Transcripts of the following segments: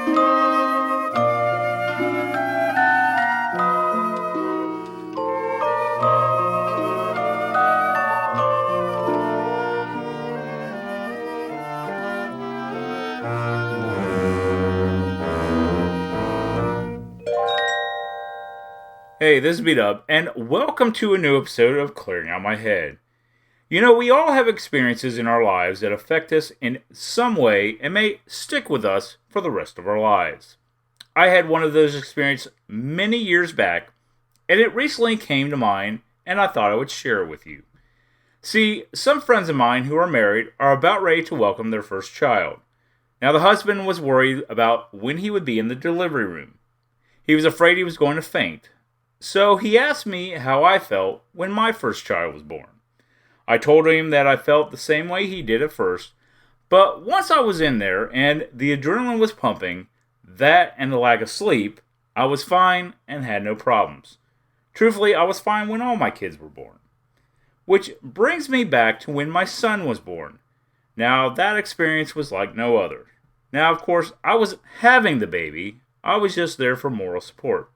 Hey, this is Beat Up, and welcome to a new episode of Clearing Out My Head. You know, we all have experiences in our lives that affect us in some way and may stick with us for the rest of our lives. I had one of those experiences many years back, and it recently came to mind, and I thought I would share it with you. See, some friends of mine who are married are about ready to welcome their first child. Now, the husband was worried about when he would be in the delivery room. He was afraid he was going to faint. So he asked me how I felt when my first child was born. I told him that I felt the same way he did at first, but once I was in there and the adrenaline was pumping, that and the lack of sleep, I was fine and had no problems. Truthfully, I was fine when all my kids were born. Which brings me back to when my son was born. Now, that experience was like no other. Now, of course, I was having the baby, I was just there for moral support.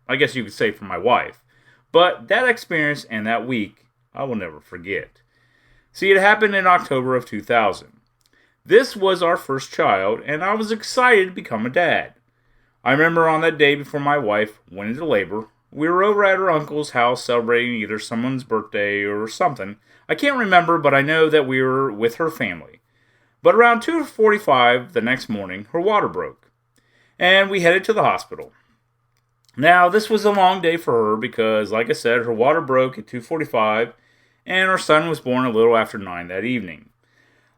I guess you could say for my wife. But that experience and that week, I will never forget. See, it happened in October of 2000. This was our first child, and I was excited to become a dad. I remember on that day before my wife went into labor, we were over at her uncle's house celebrating either someone's birthday or something. I can't remember, but I know that we were with her family. But around 2:45 the next morning, her water broke, and we headed to the hospital. Now, this was a long day for her because, like I said, her water broke at 2:45 and her son was born a little after 9 that evening.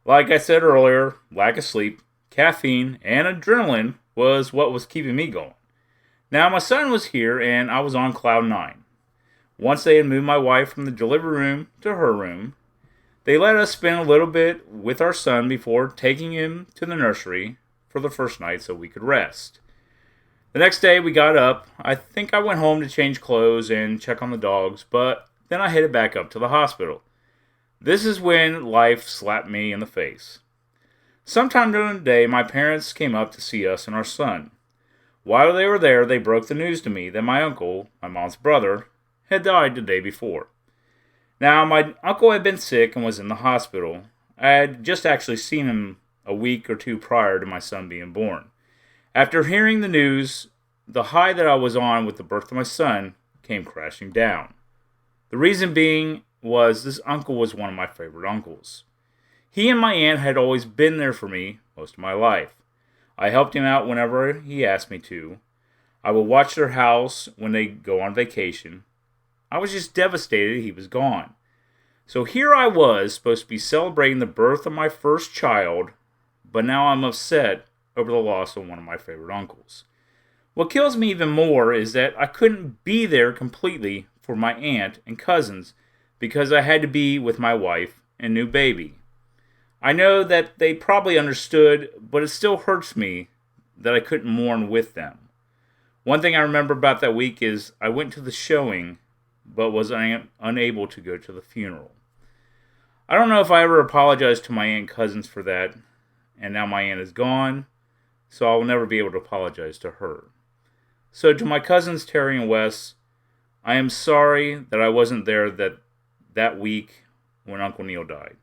Like I said earlier, lack of sleep, caffeine, and adrenaline was what was keeping me going. Now, my son was here and I was on cloud 9. Once they had moved my wife from the delivery room to her room, they let us spend a little bit with our son before taking him to the nursery for the first night so we could rest. The next day we got up. I think I went home to change clothes and check on the dogs, but then I headed back up to the hospital. This is when life slapped me in the face. Sometime during the day, my parents came up to see us and our son. While they were there, they broke the news to me that my uncle, my mom's brother, had died the day before. Now, my uncle had been sick and was in the hospital. I had just actually seen him a week or two prior to my son being born. After hearing the news, the high that I was on with the birth of my son came crashing down. The reason being was this uncle was one of my favorite uncles. He and my aunt had always been there for me most of my life. I helped him out whenever he asked me to. I would watch their house when they go on vacation. I was just devastated he was gone. So here I was, supposed to be celebrating the birth of my first child, but now I'm upset over the loss of one of my favorite uncles. What kills me even more is that I couldn't be there completely for my aunt and cousins because I had to be with my wife and new baby. I know that they probably understood, but it still hurts me that I couldn't mourn with them. One thing I remember about that week is I went to the showing, but was unable to go to the funeral. I don't know if I ever apologized to my aunt and cousins for that, and now my aunt is gone, so I will never be able to apologize to her. So to my cousins Terry and Wes, I am sorry that I wasn't there that week when Uncle Neil died.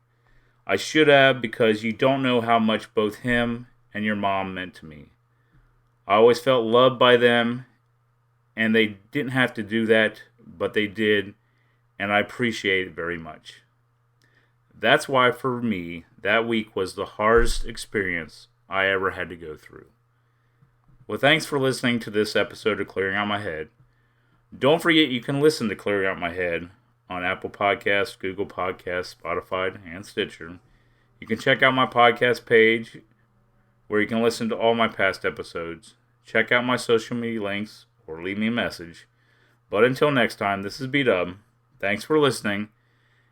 I should have, because you don't know how much both him and your mom meant to me. I always felt loved by them, and they didn't have to do that, but they did, and I appreciate it very much. That's why for me, that week was the hardest experience I ever had to go through. Well, thanks for listening to this episode of Clearing Out My Head. Don't forget you can listen to Clearing Out My Head on Apple Podcasts, Google Podcasts, Spotify, and Stitcher. You can check out my podcast page where you can listen to all my past episodes. Check out my social media links or leave me a message. But until next time, this is B-Dub. Thanks for listening,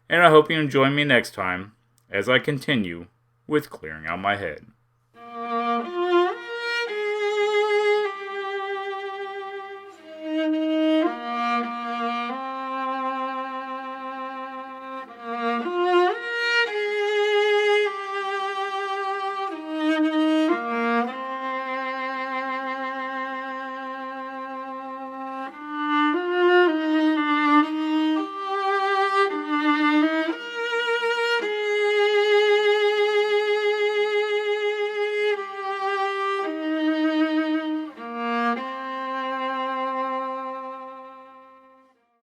and I hope you join me next time as I continue with Clearing Out My Head.